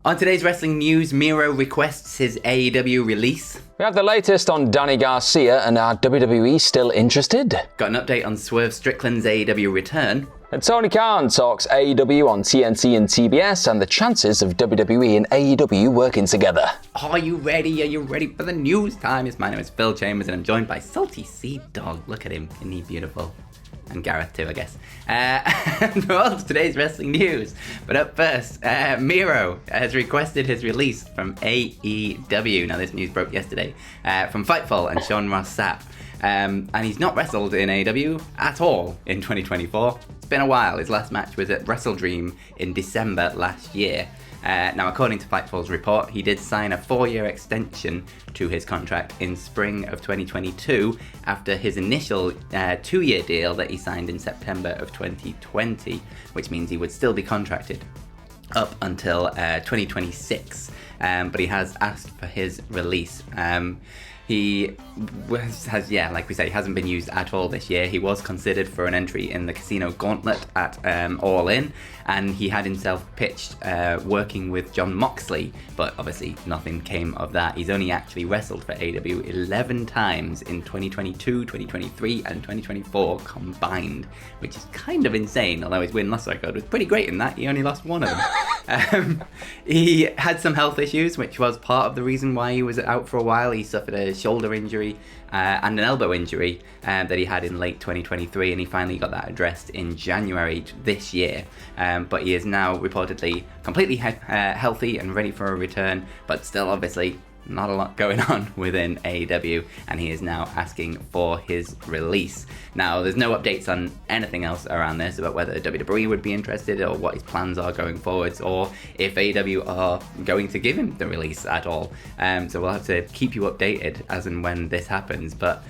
On today's wrestling news, Miro requests his AEW release. We have the latest on Danny Garcia, and are WWE still interested? Got an update on Swerve Strickland's AEW return. And Tony Khan talks AEW on TNT and TBS and the chances of WWE and AEW working together. Are you ready? Are you ready for the news time? My name is Phil Chambers and I'm joined by Salty Sea Dog. Look at him, isn't he beautiful? And Gareth too, I guess. Well, today's wrestling news. But up first, Miro has requested his release from AEW. Now, this news broke yesterday from Fightful and Sean Ross Sapp. And he's not wrestled in AEW at all in 2024. It's been a while. His last match was at Wrestle Dream in December last year. Now, according to Fightful's report, he did sign a 4-year extension to his contract in spring of 2022 after his initial 2-year deal that he signed in September of 2020, which means he would still be contracted up until 2026, but he has asked for his release. He has, like we say, hasn't been used at all this year. He was considered for an entry in the Casino Gauntlet at All In, and he had himself pitched working with Jon Moxley, but obviously nothing came of that. He's only actually wrestled for AEW 11 times in 2022, 2023, and 2024 combined, which is kind of insane, although his win-loss record was pretty great in that. He only lost one of them. He had some health issues, which was part of the reason why he was out for a while. He suffered a shoulder injury and an elbow injury that he had in late 2023, and he finally got that addressed in January this year. But he is now reportedly completely healthy and ready for a return, but still obviously not a lot going on within AEW, and he is now asking for his release. Now, there's no updates on anything else around this about whether WWE would be interested or what his plans are going forwards, or if AEW are going to give him the release at all. So we'll have to keep you updated as and when this happens. But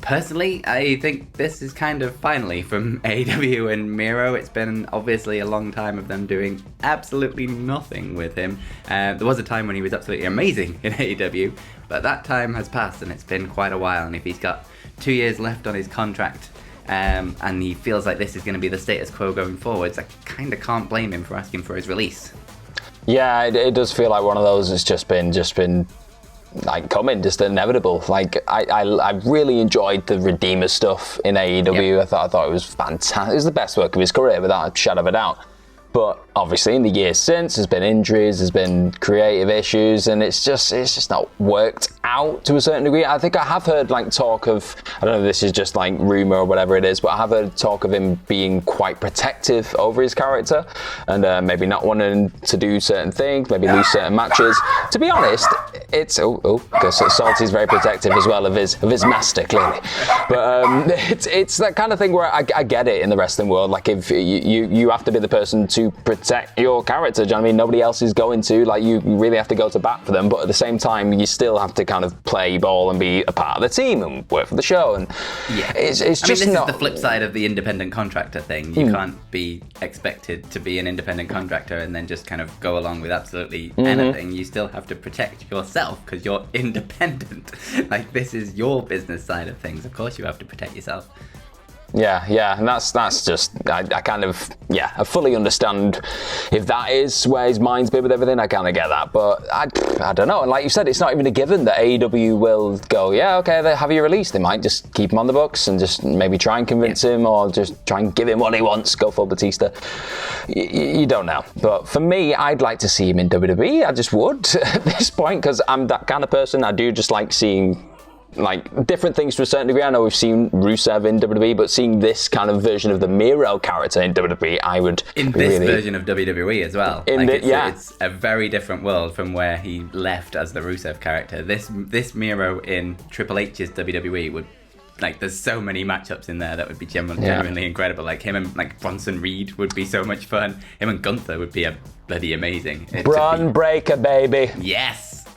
personally, I think this is kind of finally from AEW and Miro. It's been obviously a long time of them doing absolutely nothing with him. There was a time when he was absolutely amazing in AEW, but that time has passed and it's been quite a while. And if he's got 2 years left on his contract and he feels like this is going to be the status quo going forwards, I kind of can't blame him for asking for his release. Yeah, it does feel like one of those that's just been like coming, just inevitable. Like I really enjoyed the Redeemer stuff in AEW. Yep. I thought it was fantastic. It was the best work of his career without a shadow of a doubt. But obviously in the years since, there's been injuries, there's been creative issues, and it's just not worked out to a certain degree. I think I have heard like talk of, I don't know if this is just like rumor or whatever it is, but I have heard talk of him being quite protective over his character and maybe not wanting to do certain things, maybe lose certain matches. To be honest, it's because Salty's very protective as well of his master, clearly. But it's that kind of thing where I get it in the wrestling world. Like if you have to be the person to protect your character, do you know what I mean? Nobody else is going to. Like you really have to go to bat for them, but at the same time, you still have to kind of play ball and be a part of the team and work for the show. And it's just this not is the flip side of the independent contractor thing. You can't be expected to be an independent contractor and then just kind of go along with absolutely anything. You still have to protect yourself because you're independent. Like this is your business side of things. Of course, you have to protect yourself. Yeah, and that's just, I kind of, I fully understand if that is where his mind's been with everything. I kind of get that, but I don't know. And like you said, it's not even a given that AEW will go, okay, they have you released. They might just keep him on the books and just maybe try and convince him or just try and give him what he wants, go full Batista. You don't know. But for me, I'd like to see him in WWE. I just would at this point because I'm that kind of person. I do just like seeing like different things to a certain degree. I know we've seen Rusev in WWE, but seeing this kind of version of the Miro character in WWE, I would in this version of WWE as well. It's a very different world from where he left as the Rusev character. This Miro in Triple H's WWE would, like, there's so many matchups in there that would be genuinely incredible. Like him and like Bronson Reed would be so much fun. Him and Gunther would be bloody amazing. Braun Breaker, baby. Yes.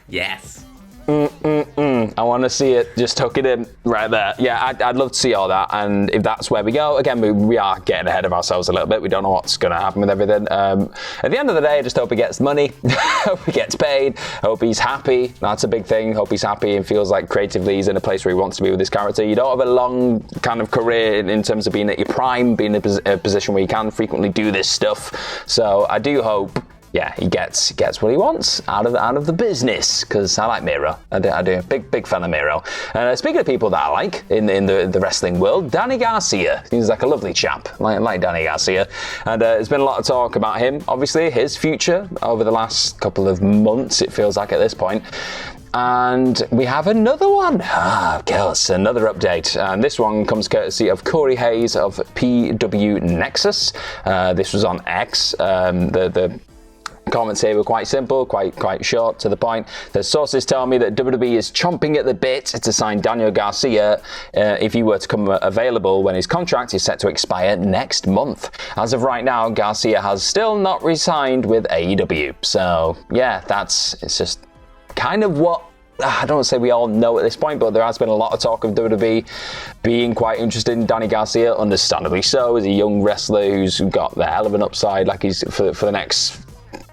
I want to see it. Just tuck it in right there. Yeah, I'd love to see all that. And if that's where we go, again, we are getting ahead of ourselves a little bit. We don't know what's going to happen with everything. At the end of the day, I just hope he gets money. Hope he gets paid. Hope he's happy. That's a big thing. Hope he's happy and feels like creatively he's in a place where he wants to be with his character. You don't have a long kind of career in terms of being at your prime, being in a position where you can frequently do this stuff. So I do hope yeah, he gets what he wants out of the business, because I like Miro. I do. Big fan of Miro. And speaking of people that I like in the wrestling world, Danny Garcia. He's like a lovely chap. I like Danny Garcia. And there's been a lot of talk about him, obviously, his future over the last couple of months, it feels like at this point. And we have another one. Of course, another update. And this one comes courtesy of Corey Hayes of PW Nexus. This was on X. The comments here were quite simple, quite short, to the point. The sources tell me that WWE is chomping at the bit to sign Daniel Garcia if he were to come available when his contract is set to expire next month. As of right now, Garcia has still not re-signed with AEW. So, yeah, it's just kind of what I don't want to say we all know at this point, but there has been a lot of talk of WWE being quite interested in Danny Garcia, understandably so. He's a young wrestler who's got the hell of an upside, like he's for the next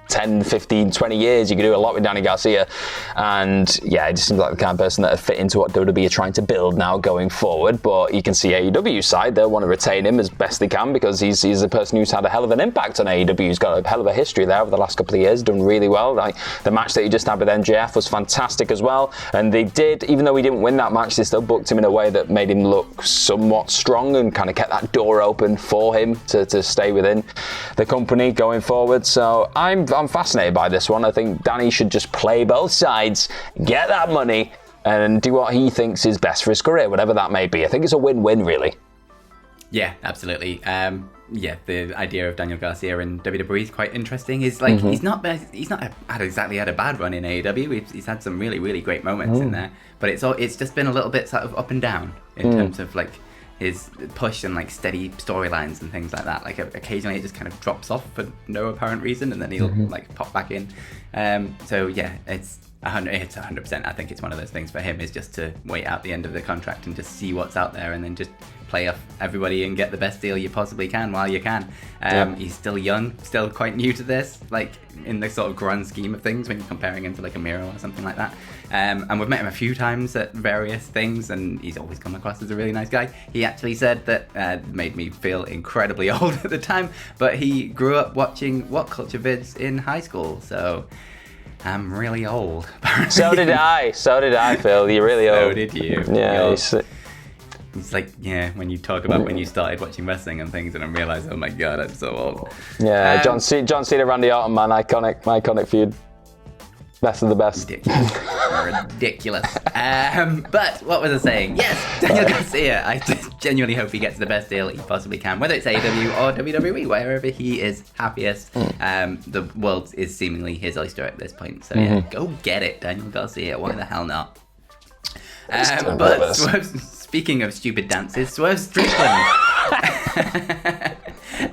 10, 15, 20 years, you could do a lot with Danny Garcia. And yeah, it just seems like the kind of person that would fit into what WWE are trying to build now going forward. But you can see AEW's side, they'll want to retain him as best they can, because he's a person who's had a hell of an impact on AEW. He's got a hell of a history there over the last couple of years, done really well. Like the match that he just had with MJF was fantastic as well. And they did, even though he didn't win that match, they still booked him in a way that made him look somewhat strong and kind of kept that door open for him to stay within the company going forward. So I'm fascinated by this one. I think Danny should just play both sides, get that money, and do what he thinks is best for his career, whatever that may be. I think it's a win-win, really. Yeah, absolutely. Yeah, the idea of Daniel Garcia in WWE is quite interesting. He's like he's not exactly had a bad run in AEW. He's had some really, really great moments in there, but it's just been a little bit sort of up and down in terms of like his push and like steady storylines and things like that. Like occasionally it just kind of drops off for no apparent reason, and then he'll like pop back in. So yeah, it's 100%. I think it's one of those things for him is just to wait out the end of the contract and just see what's out there, and then just play off everybody and get the best deal you possibly can while you can. He's still young, still quite new to this, like in the sort of grand scheme of things when you're comparing him to like a Miro or something like that. And we've met him a few times at various things, and he's always come across as a really nice guy. He actually said that made me feel incredibly old at the time, but he grew up watching WhatCulture vids in high school, so I'm really old. So did I, Phil. You're really old. So did you. Yeah. It's like, yeah, when you talk about when you started watching wrestling and things, and I realised, oh my god, I'm so old. Yeah, John Cena, Randy Orton, man, iconic feud. Best of the best. Ridiculous. But what was I saying? Yes, Daniel Garcia. I just genuinely hope he gets the best deal he possibly can, whether it's AEW or WWE, wherever he is happiest. The world is seemingly his oyster at this point. So yeah, go get it, Daniel Garcia. Why the hell not? But speaking of stupid dances, Swerve Strickland.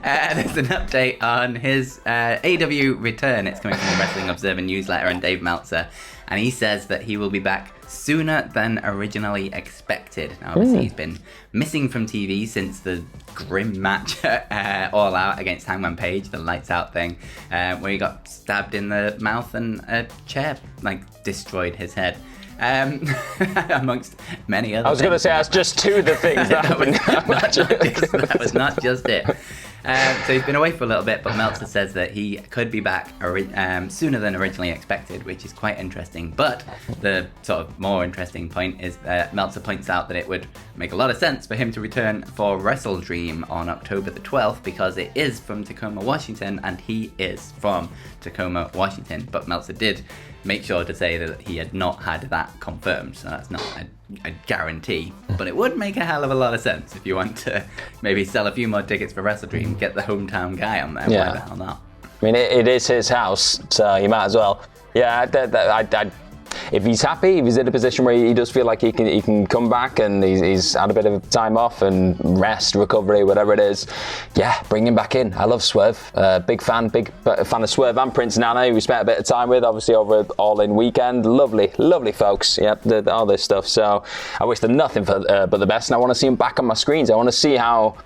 There's an update on his AEW return. It's coming from the Wrestling Observer newsletter and Dave Meltzer, and he says that he will be back sooner than originally expected. Now, obviously, he's been missing from TV since the grim match All Out against Hangman Page, the lights out thing, where he got stabbed in the mouth and a chair like destroyed his head. Amongst many other things. I was going to say, that's just two of the things that happened. That was not just it. So he's been away for a little bit, but Meltzer says that he could be back sooner than originally expected, which is quite interesting. But the sort of more interesting point is that Meltzer points out that it would make a lot of sense for him to return for Wrestle Dream on October the 12th, because it is from Tacoma, Washington, and he is from Tacoma, Washington. But Meltzer did make sure to say that he had not had that confirmed, so that's not a guarantee, but it would make a hell of a lot of sense if you want to maybe sell a few more tickets for Wrestle Dream, get the hometown guy on there. Yeah. Why the hell not? I mean, it is his house, so you might as well. Yeah, if he's happy, if he's in a position where he does feel like he can come back and he's had a bit of time off and rest, recovery, whatever it is, yeah, bring him back in. I love Swerve. Big fan of Swerve and Prince Nana, who we spent a bit of time with, obviously over All In weekend. Lovely folks. Yep, all this stuff. So I wish them nothing but the best, and I want to see him back on my screens. I want to see how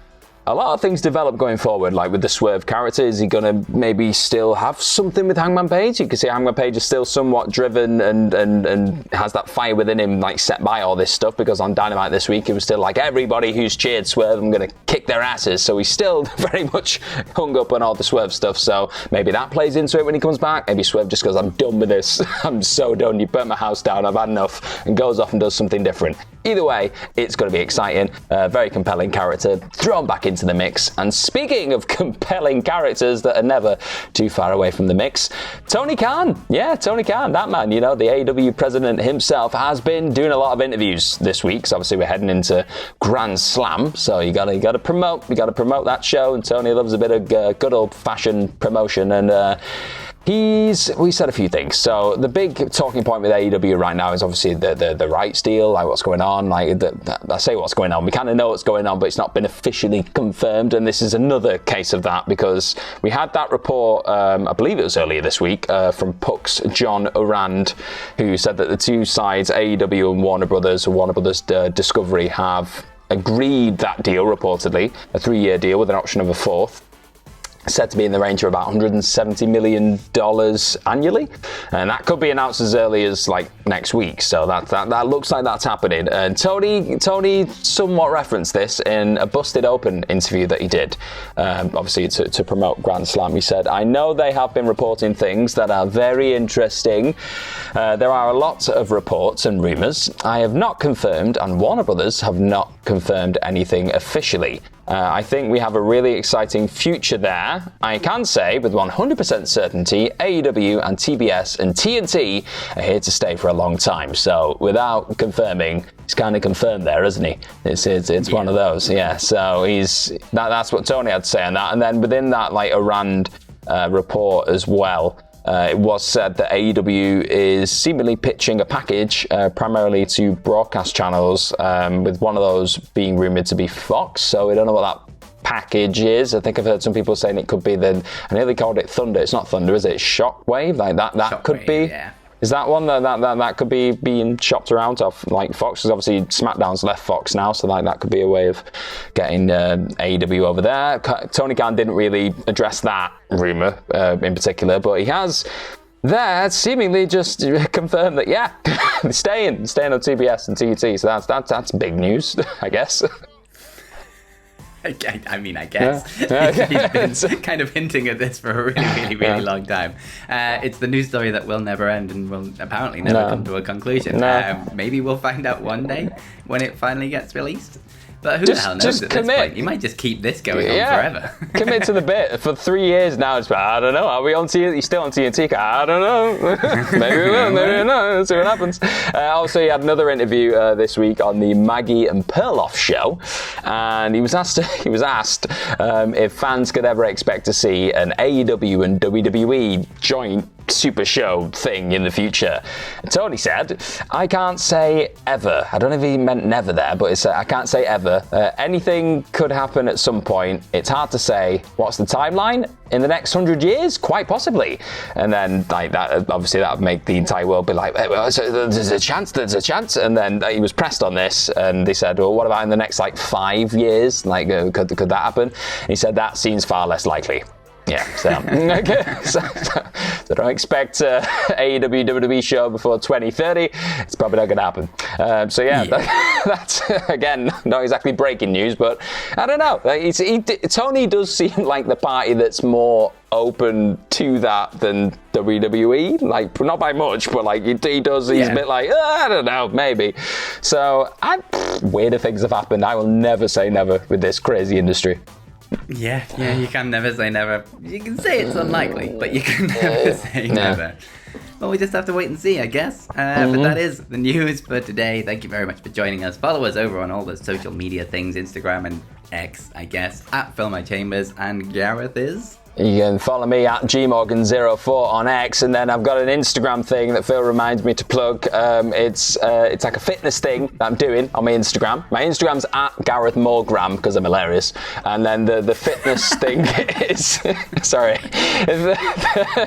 a lot of things develop going forward, like with the Swerve character. Is he going to maybe still have something with Hangman Page? You can see Hangman Page is still somewhat driven and has that fire within him, like set by all this stuff, because on Dynamite this week, it was still like, everybody who's cheered Swerve, I'm going to kick their asses. So he's still very much hung up on all the Swerve stuff. So maybe that plays into it when he comes back. Maybe Swerve just goes, I'm done with this. I'm so done. You burnt my house down. I've had enough, and goes off and does something different. Either way, it's going to be exciting. Very compelling character thrown back into the mix. And speaking of compelling characters that are never too far away from the mix, Tony Khan. Yeah, Tony Khan, that man, the AEW president himself, has been doing a lot of interviews this week. So obviously we're heading into Grand Slam, so you got to promote that show. And Tony loves a bit of good old-fashioned promotion. And we said a few things. So the big talking point with AEW right now is obviously the rights deal, like what's going on. I say what's going on. We kind of know what's going on, but it's not been officially confirmed. And this is another case of that, because we had that report, I believe it was earlier this week, from Puck's John Orand, who said that the two sides, AEW and Warner Brothers Discovery, have agreed that deal, reportedly, a 3-year deal with an option of a 4th. Said to be in the range of about $170 million annually, and that could be announced as early as like next week. So that looks like that's happening. And Tony somewhat referenced this in a Busted Open interview that he did, obviously to promote Grand Slam. He said, "I know they have been reporting things that are very interesting. There are a lot of reports and rumors. I have not confirmed, and Warner Brothers have not confirmed anything officially. I think we have a really exciting future there. I can say with 100% certainty, AEW and TBS and TNT are here to stay for a long time." So without confirming, he's kind of confirmed there, isn't he? It's one of those, yeah. So that's what Tony had to say on that. And then within that, like a Rand report as well, it was said that AEW is seemingly pitching a package primarily to broadcast channels, with one of those being rumoured to be Fox. So we don't know what that package is. I think I've heard some people saying it could be I nearly called it Thunder. It's not Thunder, is it? It's Shockwave? Like that Shockwave, could be. Yeah. Is that one that could be being shopped around off like Fox? Because obviously SmackDown's left Fox now, so like that could be a way of getting AEW over there. Tony Khan didn't really address that rumor in particular, but he has there seemingly just confirmed that staying on TBS and TNT. So that's big news, I guess. I mean, I guess. He's been kind of hinting at this for a really long time. It's the news story that will never end and will apparently never come to a conclusion. Maybe we'll find out one day when it finally gets released. But who the hell knows at this point? You might just keep this going on forever. Commit to the bit. For 3 years now, it's I don't know. Are we on TNT? You still on TNT? I don't know. Maybe we will, maybe we not. Let's see what happens. Also, he had another interview this week on the Maggie and Perloff show, and he was asked if fans could ever expect to see an AEW and WWE joint super show thing in the future. And Tony said, "I can't say ever." I don't know if he meant never there, but it's I can't say ever. Anything could happen at some point. It's hard to say. What's the timeline? In the next 100 years? Quite possibly. And then like that, obviously that would make the entire world be like, well, there's a chance. And then he was pressed on this, and they said, well, what about in the next like 5 years? Like, could that happen? And he said that seems far less likely. Yeah, so don't expect AEW WWE show before 2030. It's probably not going to happen. That's again not exactly breaking news, but I don't know. Tony does seem like the party that's more open to that than WWE. Like not by much, but like he does. He's a bit like I don't know, maybe. So weirder things have happened. I will never say never with this crazy industry. Yeah, you can never say never. You can say it's unlikely, but you can never say never. Well, we just have to wait and see, I guess. But that is the news for today. Thank you very much for joining us. Follow us over on all the social media things, Instagram and X, I guess, at Fill My Chambers, and Gareth is... You can follow me at gmorgan04 on X, and then I've got an Instagram thing that Phil reminds me to plug. It's like a fitness thing that I'm doing on my Instagram. My Instagram's at Gareth Morgram because I'm hilarious, and then the fitness thing is the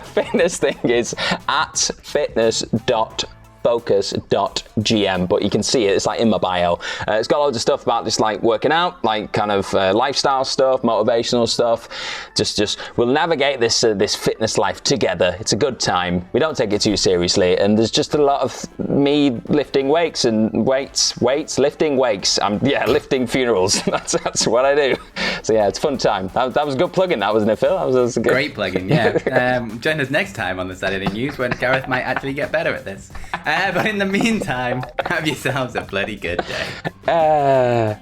fitness thing is at fitness.thoughts. focus.gm, but you can see it. It's like in my bio. It's got loads of stuff about just like working out, like kind of lifestyle stuff, motivational stuff. Just we'll navigate this fitness life together. It's a good time. We don't take it too seriously, and there's just a lot of me lifting weights and lifting weights. Lifting funerals. that's what I do. So yeah, it's a fun time. That was a good plug-in, that wasn't it, Phil? That was a good... Great plug-in, yeah. Join us next time on the Saturday News when Gareth might actually get better at this. But in the meantime, have yourselves a bloody good day.